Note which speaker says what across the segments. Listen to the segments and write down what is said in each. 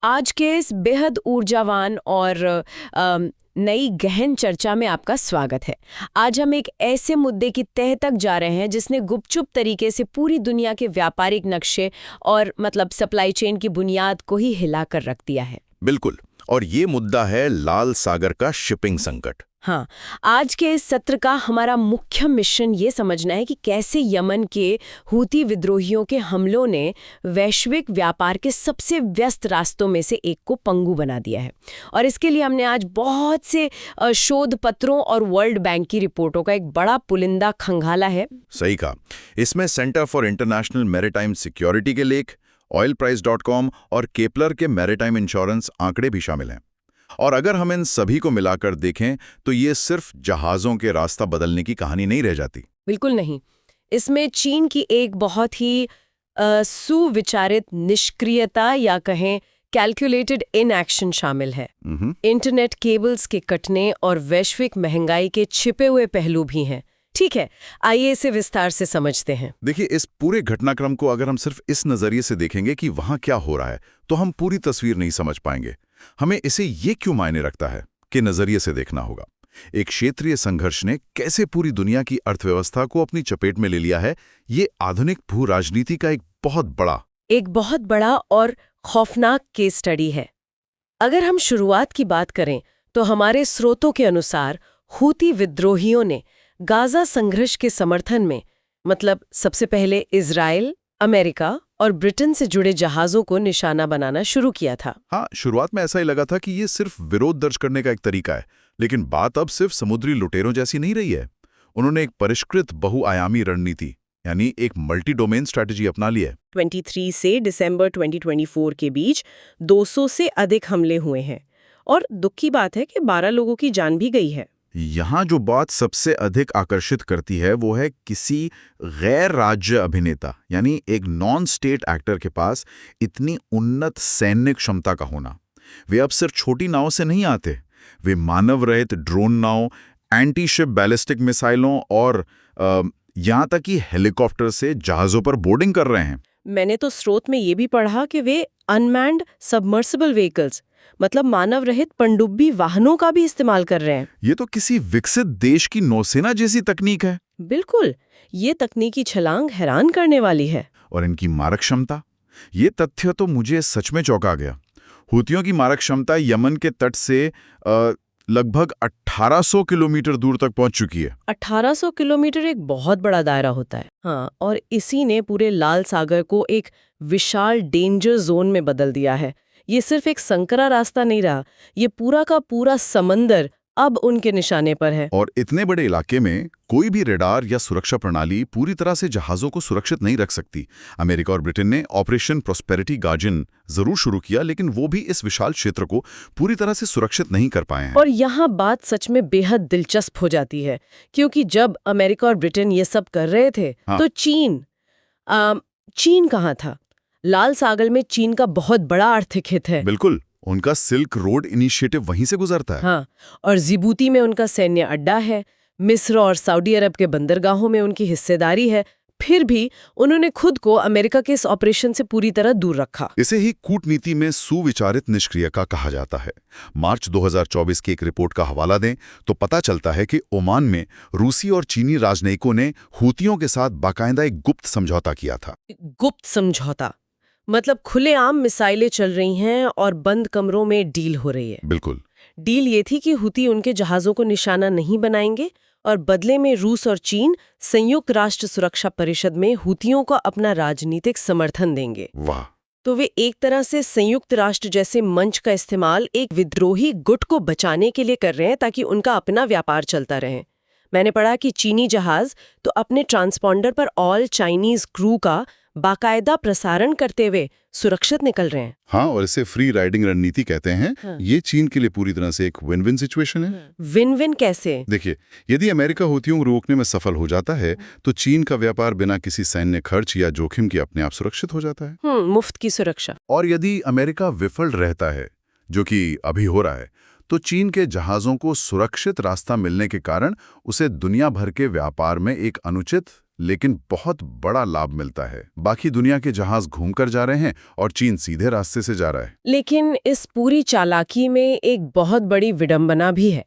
Speaker 1: आज के इस बेहद ऊर्जावान और नई गहन चर्चा में आपका स्वागत है। आज हम एक ऐसे मुद्दे की तह तक जा रहे हैं जिसने गुपचुप तरीके से पूरी दुनिया के व्यापारिक नक्शे और सप्लाई चेन की बुनियाद को ही हिला कर रख दिया है।
Speaker 2: बिल्कुल। और ये मुद्दा है लाल सागर का शिपिंग संकट।
Speaker 1: हाँ, आज के इस सत्र का हमारा मुख्य मिशन ये समझना है कि कैसे यमन के हूती विद्रोहियों के हमलों ने वैश्विक व्यापार के सबसे व्यस्त रास्तों में से एक को पंगु बना दिया है। और इसके लिए हमने आज बहुत से शोध पत्रों और वर्ल्ड बैंक की रिपोर्टों का एक बड़ा पुलिंदा खंगाला है।
Speaker 2: सही कहा। इसमें centre for international maritime security के लेख, oilprice.com और केपलर के मैरीटाइम इंश्योरेंस आंकड़े भी शामिल हैं। और अगर हम इन सभी को मिलाकर देखें तो ये सिर्फ जहाज़ों के रास्ता बदलने की कहानी नहीं रह जाती।
Speaker 1: बिल्कुल नहीं। इसमें चीन की एक बहुत ही सुविचारित निष्क्रियता या कहें कैलकुलेटेड इनएक्शन शामिल है। इंटरनेट केबल्स के कटने और वैश्विक महंगाई के छिपे हुए पहलू भी हैं। ठीक है, आइए इसे विस्तार से समझते हैं।
Speaker 2: देखिए, इस पूरे घटनाक्रम को अगर हम सिर्फ इस नजरिए से देखेंगे कि वहां क्या हो रहा है तो हम पूरी तस्वीर नहीं समझ पाएंगे। हमें इसे ये क्यों मायने रखता है कि नजरिए से देखना होगा। एक क्षेत्रीय संघर्ष ने कैसे पूरी दुनिया की अर्थव्यवस्था को अपनी चपेट में ले लिया है, ये आधुनिक भू राजनीति का एक बहुत बड़ा और खौफनाक केस स्टडी है। अगर हम शुरुआत की बात करें तो हमारे स्रोतों के अनुसार हूती विद्रोहियों ने गाजा संघर्ष के समर्थन में सबसे पहले इजराइल, अमेरिका और ब्रिटेन से जुड़े जहाज़ों को निशाना बनाना शुरू किया था। हाँ, शुरुआत में ऐसा ही लगा था कि ये सिर्फ विरोध दर्ज करने का एक तरीका है, लेकिन बात अब सिर्फ समुद्री लुटेरों जैसी नहीं रही है। उन्होंने एक परिष्कृत बहुआयामी रणनीति यानी एक मल्टी डोमेन स्ट्रैटेजी अपना ली है।
Speaker 1: 23 से दिसंबर 2024 के बीच 200 से अधिक हमले हुए हैं और दुख की बात है कि 12 लोगों की जान भी गई है।
Speaker 2: यहाँ जो बात सबसे अधिक आकर्षित करती है वो है किसी गैर राज्य अभिनेता यानी एक नॉन स्टेट एक्टर के पास इतनी उन्नत सैन्य क्षमता का होना। वे अब सिर्फ छोटी नाव से नहीं आते, वे मानव रहित ड्रोन नाव, एंटी शिप बैलिस्टिक मिसाइलों और यहाँ तक कि हेलीकॉप्टर से जहाज़ों पर बोर्डिंग कर रहे हैं।
Speaker 1: मैंने तो स्रोत में ये भी पढ़ा कि वे अनमैन्ड सबमर्सिबल व्हीकल्स मानव रहित पनडुब्बी वाहनों का भी इस्तेमाल कर रहे हैं।
Speaker 2: ये तो किसी विकसित देश की नौसेना जैसी तकनीक है।
Speaker 1: बिल्कुल, ये तकनीकी छलांग हैरान करने वाली है।
Speaker 2: और इनकी मारक क्षमता, ये तथ्य तो मुझे सच में चौंका गया। हूतियों की मारक क्षमता यमन के तट से लगभग 1800 किलोमीटर दूर तक पहुंच चुकी है।
Speaker 1: 1800 किलोमीटर एक बहुत बड़ा दायरा होता है। हाँ, और इसी ने पूरे लाल सागर को एक विशाल डेंजर जोन में बदल दिया है। ये सिर्फ एक संकरा रास्ता नहीं रहा, ये पूरा का पूरा समंदर अब उनके निशाने पर है।
Speaker 2: और इतने बड़े इलाके में कोई भी रेडार या सुरक्षा प्रणाली पूरी तरह से जहाज़ों को सुरक्षित नहीं रख सकती। अमेरिका और ब्रिटेन ने ऑपरेशन प्रॉस्पेरिटी गार्जियन जरूर शुरू किया, लेकिन वो भी इस विशाल क्षेत्र को पूरी तरह से सुरक्षित नहीं कर पाए हैं।
Speaker 1: और यहाँ बात सच में बेहद दिलचस्प हो जाती है, क्योंकि जब अमेरिका और ब्रिटेन ये सब कर रहे थे तो चीन कहाँ था? लाल सागर में चीन का बहुत बड़ा आर्थिक हित है।
Speaker 2: बिल्कुल, उनका सिल्क रोड इनिशिएटिव वहीं से गुजरता है।
Speaker 1: हाँ, और जिबूती में उनका सैन्य अड्डा है, मिस्र और सऊदी अरब के बंदरगाहों में उनकी हिस्सेदारी है। फिर भी उन्होंने खुद को अमेरिका के इस ऑपरेशन से पूरी तरह दूर रखा।
Speaker 2: इसे ही कूटनीति में सुविचारित निष्क्रियता कहा जाता है। मार्च 2024 की एक रिपोर्ट का हवाला दें तो पता चलता है कि ओमान में रूसी और चीनी राजनयिकों ने हूतियों के साथ बाकायदा एक गुप्त समझौता किया था।
Speaker 1: गुप्त समझौता खुलेआम मिसाइलें चल रही हैं और बंद कमरों में डील हो रही है।
Speaker 2: बिल्कुल।
Speaker 1: डील ये थी कि हूती उनके जहाज़ों को निशाना नहीं बनाएंगे और बदले में रूस और चीन संयुक्त राष्ट्र सुरक्षा परिषद में हूतियों को अपना राजनीतिक समर्थन देंगे।
Speaker 2: वाह!
Speaker 1: तो वे एक तरह से संयुक्त राष्ट्र जैसे मंच का इस्तेमाल एक विद्रोही गुट को बचाने के लिए कर रहे हैं ताकि उनका अपना व्यापार चलता रहे। मैंने पढ़ा कि चीनी जहाज तो अपने ट्रांसपॉन्डर पर ऑल चाइनीज क्रू का बाकायदा प्रसारण करते हुए सुरक्षित निकल रहे हैं।
Speaker 2: हाँ, और इसे फ्री राइडिंग रणनीति कहते हैं। हाँ। ये चीन के लिए पूरी तरह से एक विन विन सिचुएशन है।
Speaker 1: विन विन कैसे?
Speaker 2: देखिए, यदि अमेरिका हूतियों को रोकने में सफल हो जाता है तो चीन का व्यापार बिना किसी सैन्य खर्च या जोखिम के अपने आप सुरक्षित हो जाता है।
Speaker 1: मुफ्त की सुरक्षा।
Speaker 2: और यदि अमेरिका विफल रहता है, जो कि अभी हो रहा है, तो चीन के जहाजों को सुरक्षित रास्ता मिलने के कारण उसे दुनिया भर के व्यापार में एक अनुचित लेकिन बहुत बड़ा लाभ मिलता है। बाकी दुनिया के जहाज घूमकर जा रहे हैं और चीन सीधे रास्ते से जा रहा है।
Speaker 1: लेकिन इस पूरी चालाकी में एक बहुत बड़ी विडंबना भी है।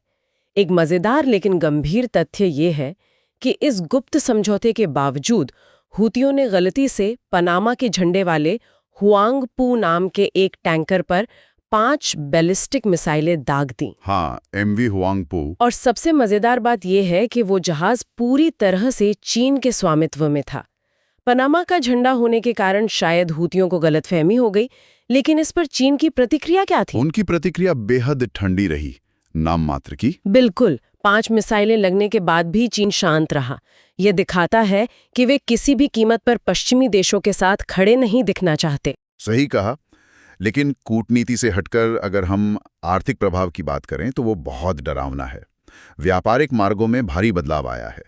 Speaker 1: एक मजेदार लेकिन गंभीर तथ्य ये है कि इस गुप्त समझौते के बावजूद हूतियों ने गलती से पनामा के झंडे वाले हुआंग पू नाम के एक टैंकर पर 5 बैलिस्टिक मिसाइलें दाग दी।
Speaker 2: हाँ, MV हुआंगपो।
Speaker 1: और सबसे मजेदार बात यह है कि वो जहाज पूरी तरह से चीन के स्वामित्व में था। पनामा का झंडा होने के कारण शायद हूतियों को गलतफहमी हो गई, लेकिन इस पर चीन की प्रतिक्रिया क्या थी?
Speaker 2: उनकी प्रतिक्रिया बेहद ठंडी रही, नाम मात्र की।
Speaker 1: बिल्कुल, 5 मिसाइलें लगने के बाद भी चीन शांत रहा। यह दिखाता है कि वे किसी भी कीमत पर पश्चिमी देशों के साथ खड़े नहीं दिखना चाहते।
Speaker 2: सही कहा। लेकिन कूटनीति से हटकर अगर हम आर्थिक प्रभाव की बात करें तो वो बहुत डरावना है। व्यापारिक मार्गों में भारी बदलाव आया है।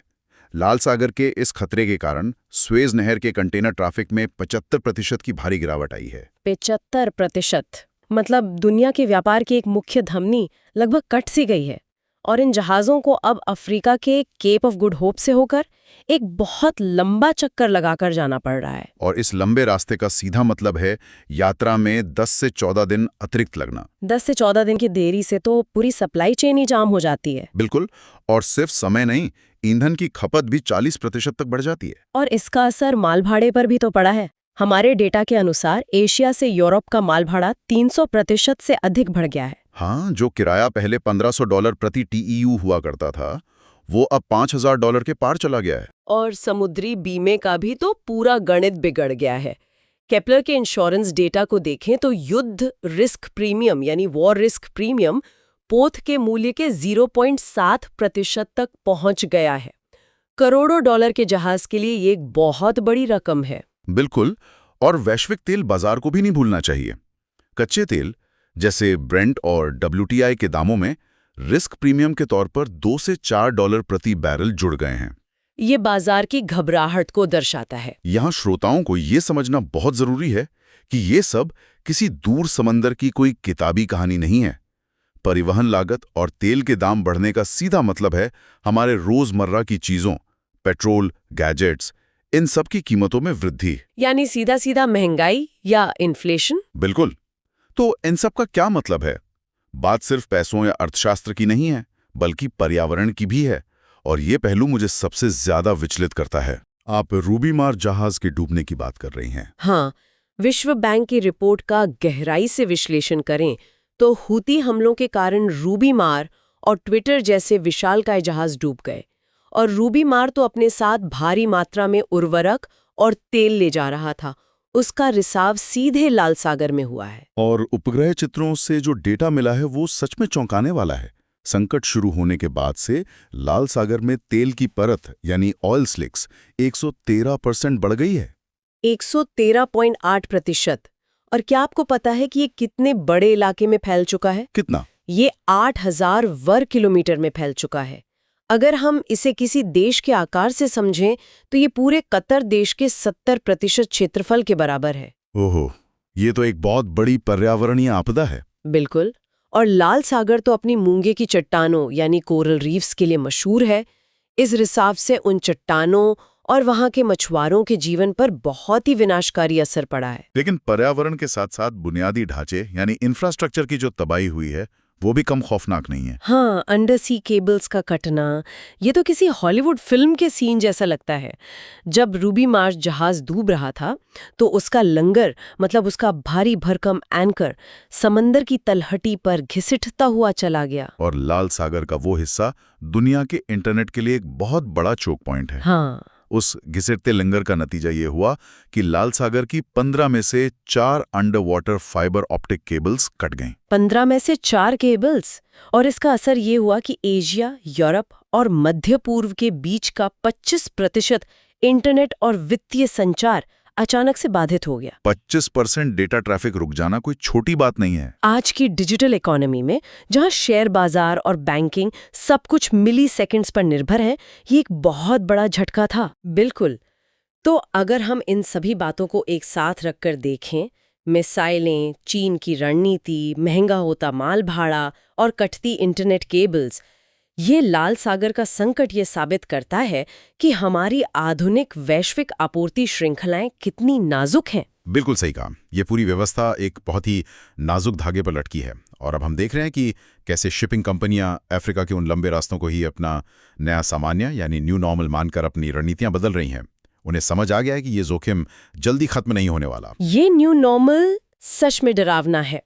Speaker 2: लाल सागर के इस खतरे के कारण स्वेज नहर के कंटेनर ट्रैफिक में 75% की भारी गिरावट आई है।
Speaker 1: 75%? मतलब दुनिया के व्यापार की एक मुख्य धमनी लगभग कट सी गई है। और इन जहाज़ों को अब अफ्रीका के केप ऑफ गुड होप से होकर एक बहुत लंबा चक्कर लगाकर जाना पड़ रहा है।
Speaker 2: और इस लंबे रास्ते का सीधा मतलब है यात्रा में 10 से 14 दिन अतिरिक्त लगना।
Speaker 1: 10 से 14 दिन की देरी से तो पूरी सप्लाई चेन ही जाम हो जाती है।
Speaker 2: बिल्कुल, और सिर्फ समय नहीं, ईंधन की खपत भी 40% तक बढ़ जाती है।
Speaker 1: और इसका असर माल भाड़े पर भी तो पड़ा है। हमारे डेटा के अनुसार एशिया से यूरोप का माल भाड़ा 300% से अधिक बढ़ गया है।
Speaker 2: हाँ, जो किराया पहले $1500 प्रति TEU हुआ करता था, वो अब $5000 के पार चला गया है।
Speaker 1: और समुद्री बीमे का भी तो पूरा गणित बिगड़ गया है। केपलर के इंश्योरेंस डेटा को देखें तो युद्ध रिस्क प्रीमियम यानी वॉर रिस्क प्रीमियम पोत के मूल्य के 0.7% तक पहुंच गया है। करोड़ों डॉलर के जहाज के लिए ये एक बहुत बड़ी रकम है।
Speaker 2: बिल्कुल, और वैश्विक तेल बाजार को भी नहीं भूलना चाहिए। कच्चे तेल जैसे ब्रेंट और WTI के दामों में रिस्क प्रीमियम के तौर पर $2 से $4 प्रति बैरल जुड़ गए हैं।
Speaker 1: ये बाजार की घबराहट को दर्शाता है।
Speaker 2: यहाँ श्रोताओं को ये समझना बहुत जरूरी है कि ये सब किसी दूर समंदर की कोई किताबी कहानी नहीं है। परिवहन लागत और तेल के दाम बढ़ने का सीधा मतलब है हमारे रोजमर्रा की चीजों, पेट्रोल, गैजेट्स, इन सब की कीमतों में वृद्धि।
Speaker 1: यानी सीधा सीधा महंगाई या इन्फ्लेशन।
Speaker 2: बिल्कुल। तो इन सब का क्या मतलब है? बात सिर्फ पैसों या अर्थशास्त्र की नहीं है, बल्कि पर्यावरण की भी है। और ये पहलू मुझे सबसे ज्यादा विचलित करता है। आप रूबीमार जहाज के डूबने की बात कर रही हैं।
Speaker 1: हाँ, विश्व बैंक की रिपोर्ट का गहराई से विश्लेषण करें तो हूती हमलों के कारण रूबीमार और ट्विटर जैसे विशालकाय जहाज डूब गए। और रूबीमार तो अपने साथ भारी मात्रा में उर्वरक और तेल ले जा रहा था। उसका रिसाव सीधे लाल सागर में हुआ है।
Speaker 2: और उपग्रह चित्रों से जो डेटा मिला है वो सच में चौंकाने वाला है। संकट शुरू होने के बाद से लाल सागर में तेल की परत यानी ऑयल स्लिक्स 113% बढ़ गई है।
Speaker 1: 113.8%। और क्या आपको पता है कि ये कितने बड़े इलाके में फैल चुका है?
Speaker 2: कितना?
Speaker 1: ये 8000 वर्ग किलोमीटर में फैल चुका है। अगर हम इसे किसी देश के आकार से समझें तो ये पूरे कतर देश के 70% क्षेत्रफल के बराबर है।
Speaker 2: ओहो, ये तो एक बहुत बड़ी पर्यावरणीय आपदा है।
Speaker 1: बिल्कुल। और लाल सागर तो अपनी मूंगे की चट्टानों यानी कोरल रीफ्स के लिए मशहूर है। इस रिसाव से उन चट्टानों और वहां के मछुआरों के जीवन पर बहुत ही विनाशकारी असर पड़ा है।
Speaker 2: लेकिन पर्यावरण के साथ साथ बुनियादी ढांचे यानी इंफ्रास्ट्रक्चर की जो तबाही हुई है वो भी कम खौफनाक नहीं है।
Speaker 1: हाँ, अंडर सी केबल्स का कटना, ये तो किसी हॉलीवुड फिल्म के सीन जैसा लगता है। जब रूबीमार जहाज डूब रहा था तो उसका लंगर मतलब उसका भारी भरकम एंकर समंदर की तलहटी पर घिसटता हुआ चला गया।
Speaker 2: और लाल सागर का वो हिस्सा दुनिया के इंटरनेट के लिए एक बहुत बड़ा चोक पॉइंट है।
Speaker 1: हाँ।
Speaker 2: उस घिसटते लंगर का नतीजा ये हुआ कि लाल सागर की 15 में से 4 under water fibre optic cables cut गईं।
Speaker 1: 15 में से 4 केबल्स। और इसका असर ये हुआ कि एशिया, यूरोप और मध्य पूर्व के बीच का 25% इंटरनेट और वित्तीय संचार अचानक से बाधित हो गया।
Speaker 2: 25% डेटा ट्रैफिक रुक जाना कोई छोटी बात नहीं है।
Speaker 1: आज की डिजिटल इकोनॉमी में जहां शेयर बाजार और बैंकिंग सब कुछ मिली सेकेंड्स पर निर्भर है, ये एक बहुत बड़ा झटका था। बिल्कुल। तो अगर हम इन सभी बातों को एक साथ रखकर देखें, मिसाइलें, चीन की रणनीति, महंगा होता माल भाड़ा और कटती इंटरनेट केबल्स, ये लाल सागर का संकट ये साबित करता है कि हमारी आधुनिक वैश्विक आपूर्ति श्रृंखलाएं कितनी नाजुक हैं।
Speaker 2: बिल्कुल सही कहा। ये पूरी व्यवस्था एक बहुत ही नाजुक धागे पर लटकी है और अब हम देख रहे हैं कि कैसे शिपिंग कंपनियां अफ्रीका के उन लंबे रास्तों को ही अपना नया सामान्य यानी न्यू नॉर्मल मानकर अपनी रणनीतियां बदल रही हैं। उन्हें समझ आ गया है कि ये जोखिम जल्दी खत्म नहीं होने वाला।
Speaker 1: ये न्यू नॉर्मल सच में डरावना है।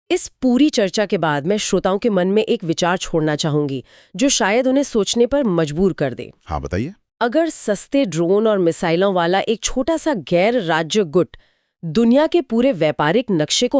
Speaker 1: इस पूरी चर्चा के बाद मैं श्रोताओं के मन में एक विचार छोड़ना चाहूंगी जो शायद उन्हें सोचने पर मजबूर कर दे।
Speaker 2: हाँ, बताइए।
Speaker 1: अगर सस्ते ड्रोन और मिसाइलों वाला एक छोटा सा गैर राज्य गुट दुनिया के पूरे व्यापारिक नक्शे को